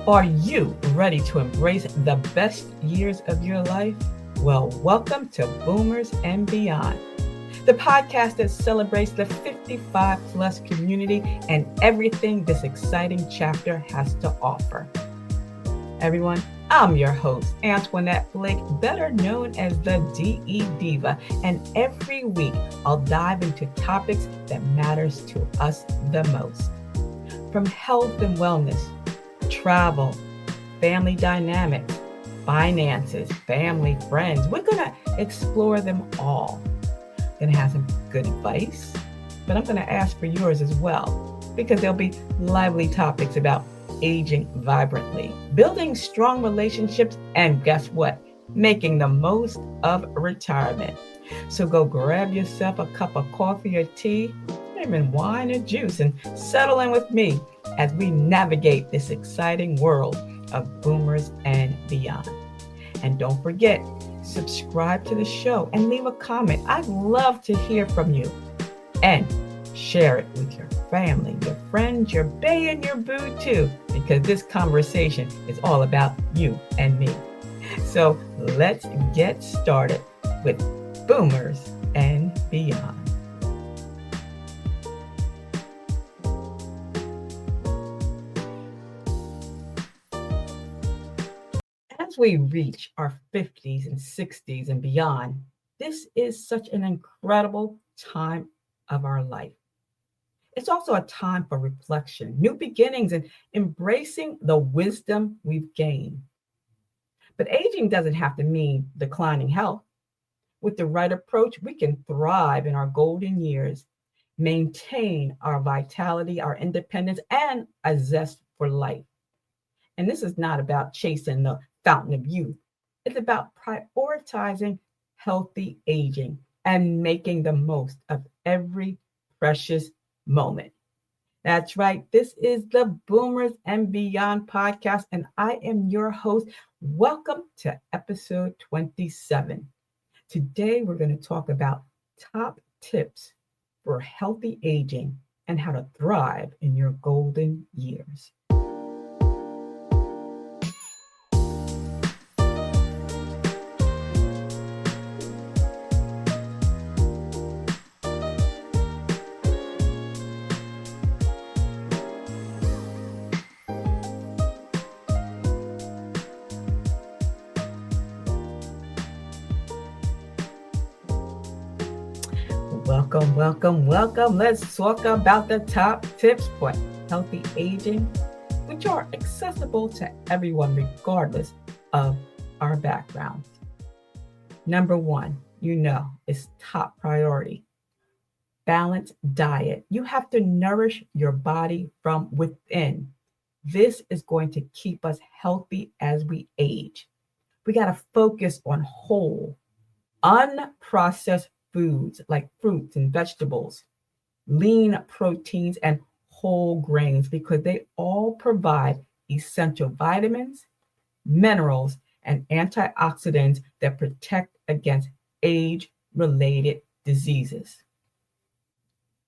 Are you ready to embrace the best years of your life? Well, welcome to Boomers and Beyond, the podcast that celebrates the 55 plus community and everything this exciting chapter has to offer. Everyone, I'm your host, Antionette Blake, better known as the DE Diva, and every week I'll dive into topics that matters to us the most. From health and wellness, travel, family dynamics, finances, family, friends. We're going to explore them all. Going to have some good advice, but I'm going to ask for yours as well, because there'll be lively topics about aging vibrantly, building strong relationships, and guess what? Making the most of retirement. So go grab yourself a cup of coffee or tea, even wine or juice, and settle in with me as we navigate this exciting world of boomers and beyond. And don't forget, subscribe to the show and leave a comment. I'd love to hear from you. And share it with your family, your friends, your bae, and your boo too, because this conversation is all about you and me. So let's get started with Boomers and Beyond. As we reach our 50s and 60s and beyond, this is such an incredible time of our life. It's also a time for reflection, new beginnings, and embracing the wisdom we've gained. But aging doesn't have to mean declining health. With the right approach, we can thrive in our golden years, maintain our vitality, our independence, and a zest for life. And this is not about chasing the fountain of youth. It's about prioritizing healthy aging and making the most of every precious moment. That's right. This is the Boomers and Beyond podcast, and I am your host. Welcome to episode 27. Today, we're going to talk about top tips for healthy aging and how to thrive in your golden years. Welcome. Let's talk about the top tips for healthy aging, which are accessible to everyone regardless of our background. Number one, is top priority. Balanced diet. You have to nourish your body from within. This is going to keep us healthy as we age. We got to focus on whole, unprocessed foods like fruits and vegetables, lean proteins, and whole grains, because they all provide essential vitamins, minerals, and antioxidants that protect against age-related diseases.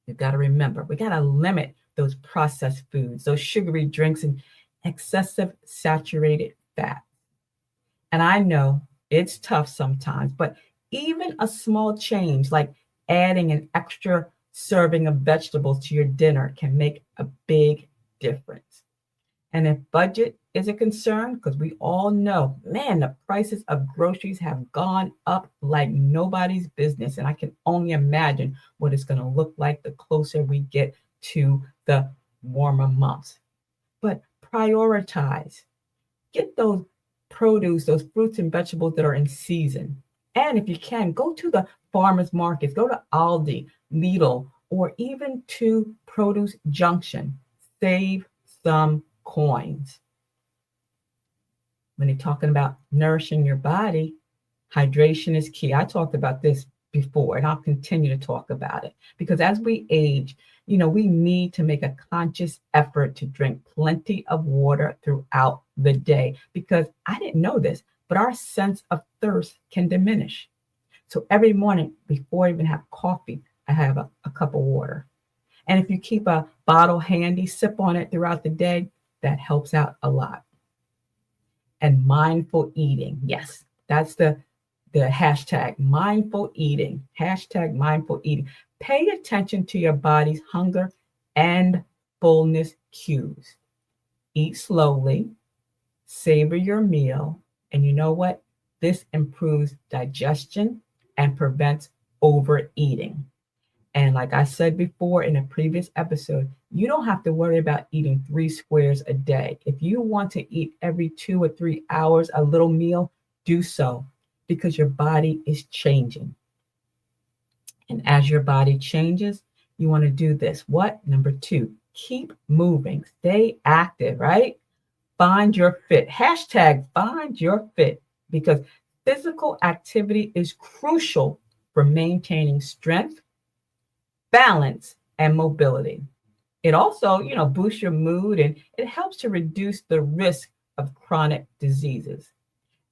You've got to remember, we got to limit those processed foods, those sugary drinks, and excessive saturated fat. And I know it's tough sometimes, but even a small change like adding an extra serving of vegetables to your dinner can make a big difference. And if budget is a concern, because we all know, man, the prices of groceries have gone up like nobody's business. And I can only imagine what it's going to look like the closer we get to the warmer months. But prioritize. Get those produce, those fruits and vegetables that are in season. And if you can, go to the farmers markets, go to Aldi, Lidl, or even to Produce Junction. Save some coins. When you're talking about nourishing your body, hydration is key. I talked about this before, and I'll continue to talk about it, because as we age, we need to make a conscious effort to drink plenty of water throughout the day, because I didn't know this, but our sense of thirst can diminish. So every morning before I even have coffee, I have a cup of water. And if you keep a bottle handy, sip on it throughout the day, that helps out a lot. and mindful eating. Yes, that's the hashtag mindful eating. Hashtag mindful eating. Pay attention to your body's hunger and fullness cues. Eat slowly, savor your meal, and you know what? This improves digestion and prevents overeating. And like I said before in a previous episode, you don't have to worry about eating 3 squares a day. If you want to eat every 2 or 3 hours a little meal, do so because your body is changing. And as your body changes, you want to do this. What? Number 2, keep moving, stay active, right? Find your fit. Hashtag find your fit because physical activity is crucial for maintaining strength, balance, and mobility. It also, boosts your mood and it helps to reduce the risk of chronic diseases.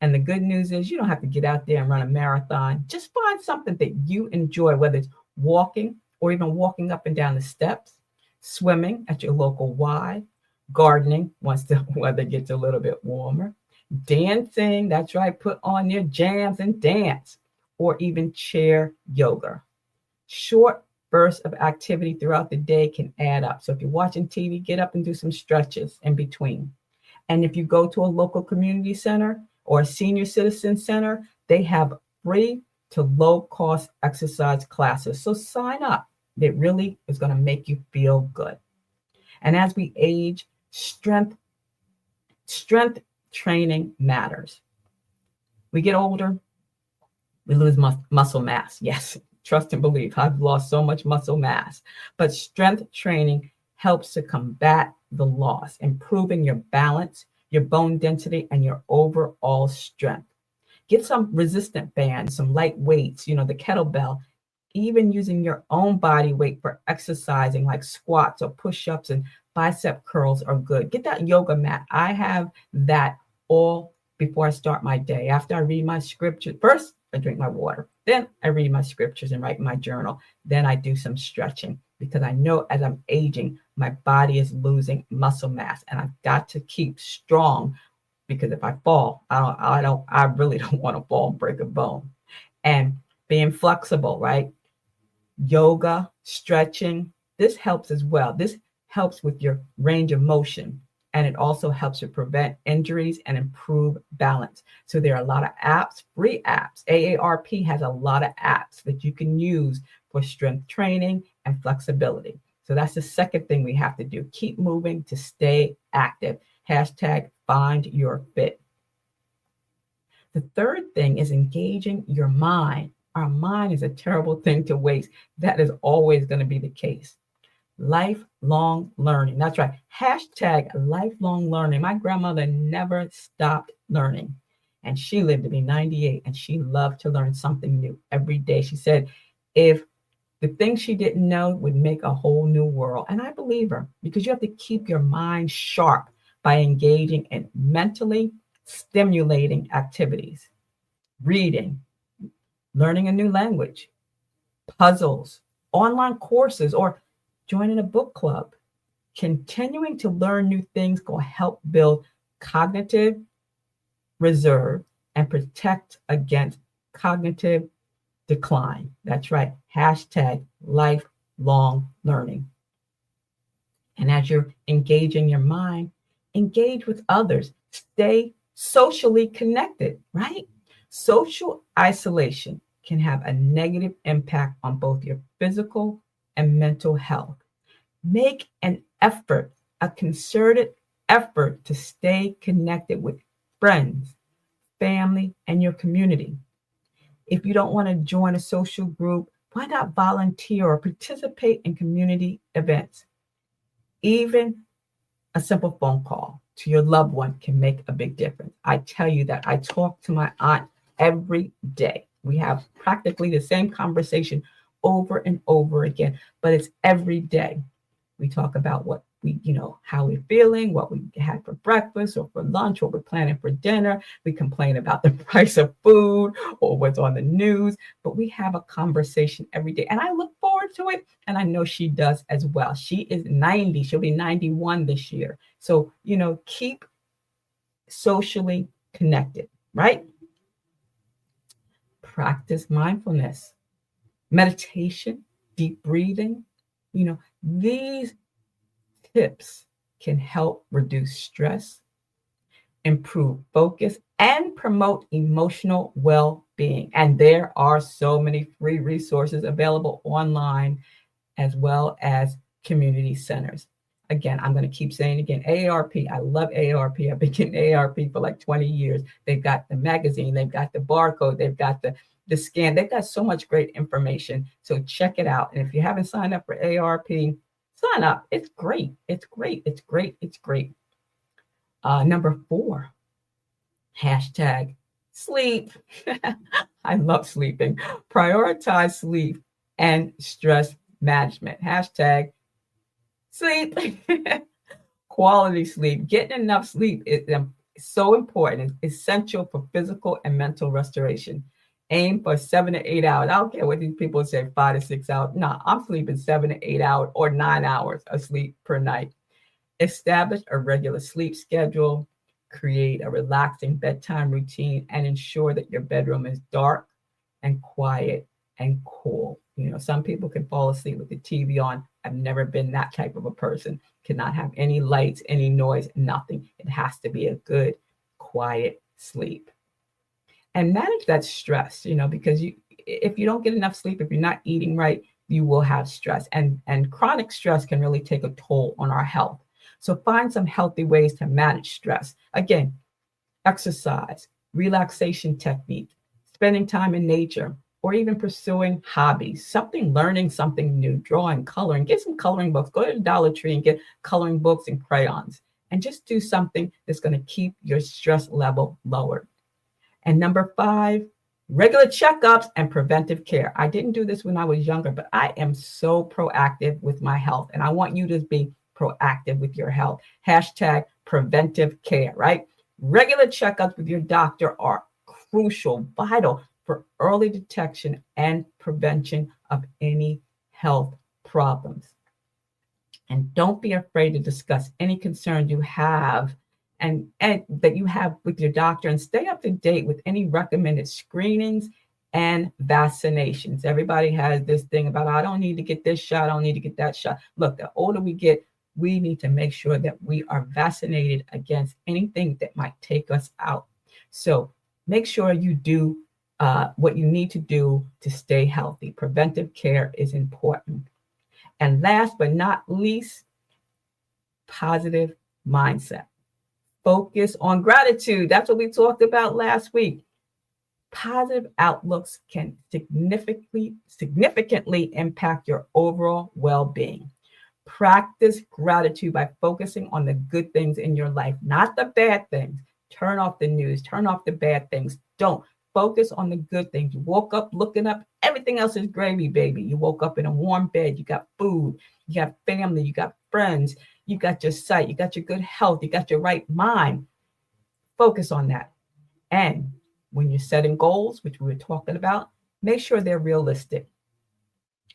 And the good news is you don't have to get out there and run a marathon. Just find something that you enjoy, whether it's walking or even walking up and down the steps, swimming at your local Y, gardening once the weather gets a little bit warmer, dancing, that's right, put on your jams and dance, or even chair yoga. Short bursts of activity throughout the day can add up. So if you're watching TV, get up and do some stretches in between. And if you go to a local community center or a senior citizen center, they have free to low cost exercise classes. So sign up. It really is going to make you feel good. And as we age, strength training matters. We get older, we lose muscle mass. Yes, trust and believe. I've lost so much muscle mass. But strength training helps to combat the loss, improving your balance, your bone density, and your overall strength. Get some resistant bands, some light weights, the kettlebell, even using your own body weight for exercising like squats or push-ups and bicep curls are good. Get that yoga mat. I have that all before I start my day. After I read my scripture, first I drink my water. Then I read my scriptures and write my journal. Then I do some stretching because I know as I'm aging, my body is losing muscle mass and I've got to keep strong because if I fall, I really don't want to fall and break a bone. And being flexible, right? Yoga, stretching, this helps as well. This helps with your range of motion and it also helps to prevent injuries and improve balance. So there are a lot of apps, free apps. AARP has a lot of apps that you can use for strength training and flexibility. So that's the second thing we have to do. Keep moving to stay active. Hashtag find your fit. The third thing is engaging your mind. Our mind is a terrible thing to waste. That is always going to be the case. Lifelong learning. That's right. Hashtag lifelong learning. My grandmother never stopped learning. And she lived to be 98 and she loved to learn something new every day. She said, if the things she didn't know would make a whole new world. And I believe her because you have to keep your mind sharp by engaging in mentally stimulating activities, reading, learning a new language, puzzles, online courses, or joining a book club. Continuing to learn new things will help build cognitive reserve and protect against cognitive decline. That's right. Hashtag lifelong learning. And as you're engaging your mind, engage with others. Stay socially connected, right? Social isolation can have a negative impact on both your physical and mental health. Make an effort, a concerted effort to stay connected with friends, family, and your community. If you don't want to join a social group, why not volunteer or participate in community events? Even a simple phone call to your loved one can make a big difference. I tell you that I talk to my aunt every day. We have practically the same conversation over and over again, but it's every day. We talk about what we, how we're feeling, what we had for breakfast or for lunch, what we're planning for dinner. We complain about the price of food or what's on the news, but we have a conversation every day. And I look forward to it. And I know she does as well. She is 90. She'll be 91 this year. So, keep socially connected, right? Practice mindfulness, meditation, deep breathing. These tips can help reduce stress, improve focus, and promote emotional well being. And there are so many free resources available online as well as community centers. Again, I'm going to keep saying again, AARP. I love AARP. I've been getting AARP for like 20 years. They've got the magazine, they've got the barcode, they've got the scan. They've got so much great information. So check it out. And if you haven't signed up for AARP, sign up. It's great. It's great. It's great. It's great. Number 4, hashtag sleep. I love sleeping. Prioritize sleep and stress management. Hashtag sleep. Quality sleep. Getting enough sleep is so important. It's essential for physical and mental restoration. Aim for 7 to 8 hours. I don't care what these people say, 5 to 6 hours. No, I'm sleeping 7 to 8 hours or 9 hours of sleep per night. Establish a regular sleep schedule. Create a relaxing bedtime routine and ensure that your bedroom is dark and quiet and cool. Some people can fall asleep with the TV on. I've never been that type of a person. Cannot have any lights, any noise, nothing. It has to be a good, quiet sleep. And manage that stress, because if you don't get enough sleep, if you're not eating right, you will have stress. And chronic stress can really take a toll on our health. So find some healthy ways to manage stress. Again, exercise, relaxation technique, spending time in nature, or even pursuing hobbies, learning something new, drawing, coloring. Get some coloring books. Go to the Dollar Tree and get coloring books and crayons. And just do something that's going to keep your stress level lowered. And number 5, regular checkups and preventive care. I didn't do this when I was younger, but I am so proactive with my health. And I want you to be proactive with your health. Hashtag preventive care, right? Regular checkups with your doctor are crucial, vital for early detection and prevention of any health problems. And don't be afraid to discuss any concerns you have and that you have with your doctor, and stay up to date with any recommended screenings and vaccinations. Everybody has this thing about, I don't need to get this shot, I don't need to get that shot. Look, the older we get, we need to make sure that we are vaccinated against anything that might take us out. So make sure you do what you need to do to stay healthy. Preventive care is important. And last but not least, positive mindset. Focus on gratitude. That's what we talked about last week. Positive outlooks can significantly impact your overall well-being. Practice gratitude by focusing on the good things in your life, not the bad things. Turn off the news, turn off the bad things. Don't. Focus on the good things. You woke up looking up, everything else is gravy, baby. You woke up in a warm bed, you got food, you got family, you got friends, you got your sight, you got your good health, you got your right mind. Focus on that. And when you're setting goals, which we were talking about, make sure they're realistic.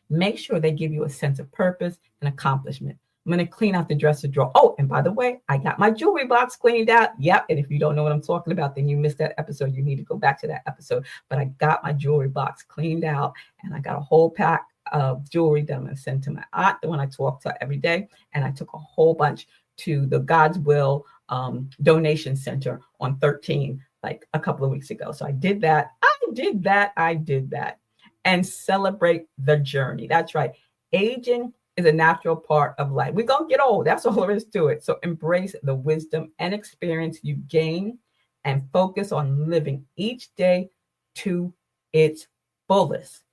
Make sure they give you a sense of purpose and accomplishment. I'm going to clean out the dresser drawer. Oh, and by the way, I got my jewelry box cleaned out. Yep. And if you don't know what I'm talking about, then you missed that episode. You need to go back to that episode. But I got my jewelry box cleaned out, and I got a whole pack of jewelry that I'm going to send to my aunt, the one I talk to every day. And I took a whole bunch to the God's Will donation center on 13, like a couple of weeks ago. So I did that. And celebrate the journey. That's right. Aging is a natural part of life. We're going to get old. That's all there is to it. So embrace the wisdom and experience you gain and focus on living each day to its fullest.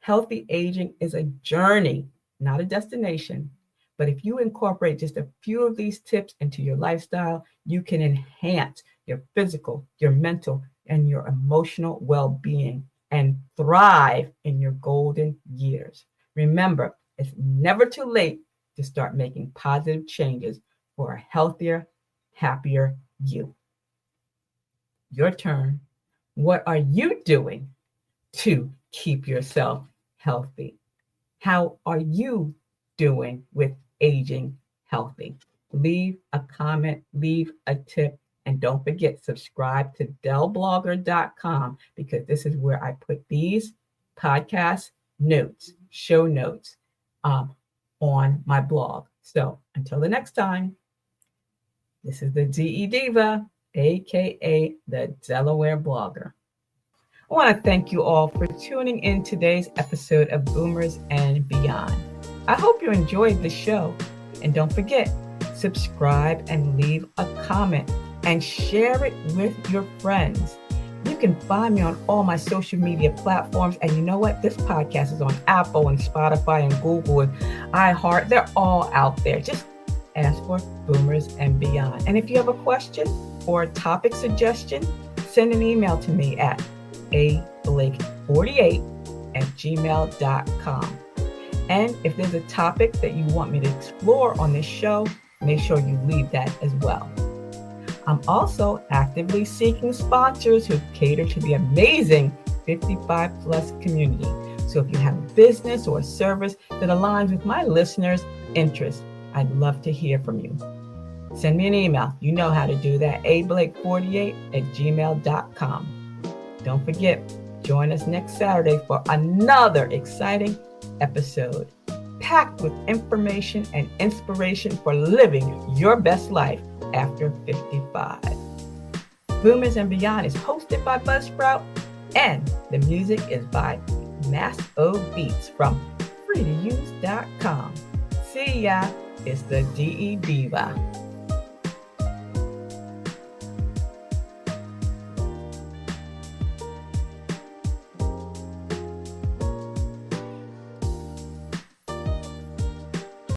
Healthy aging is a journey, not a destination. But if you incorporate just a few of these tips into your lifestyle, you can enhance your physical, your mental, and your emotional well-being and thrive in your golden years. Remember, it's never too late to start making positive changes for a healthier, happier you. Your turn. What are you doing to keep yourself healthy? How are you doing with aging healthy? Leave a comment, leave a tip, And don't forget, subscribe to dellblogger.com because this is where I put these podcast notes, show notes on my blog. So until the next time, this is the DE Diva, aka the Delaware Blogger. I want to thank you all for tuning in today's episode of Boomers and Beyond. I hope you enjoyed the show. And don't forget, subscribe and leave a comment and share it with your friends. You can find me on all my social media platforms. And you know what? This podcast is on Apple and Spotify and Google and iHeart. They're all out there. Just ask for Boomers and Beyond. And if you have a question or a topic suggestion, send an email to me at ablake48@gmail.com. And if there's a topic that you want me to explore on this show, make sure you leave that as well. I'm also actively seeking sponsors who cater to the amazing 55 plus community. So if you have a business or a service that aligns with my listeners' interests, I'd love to hear from you. Send me an email. You know how to do that, ablake48@gmail.com. Don't forget, join us next Saturday for another exciting episode packed with information and inspiration for living your best life after 55. Boomers and Beyond is hosted by Buzzsprout, and the music is by Mass O Beats from freetouse.com. See ya, it's the DE Diva.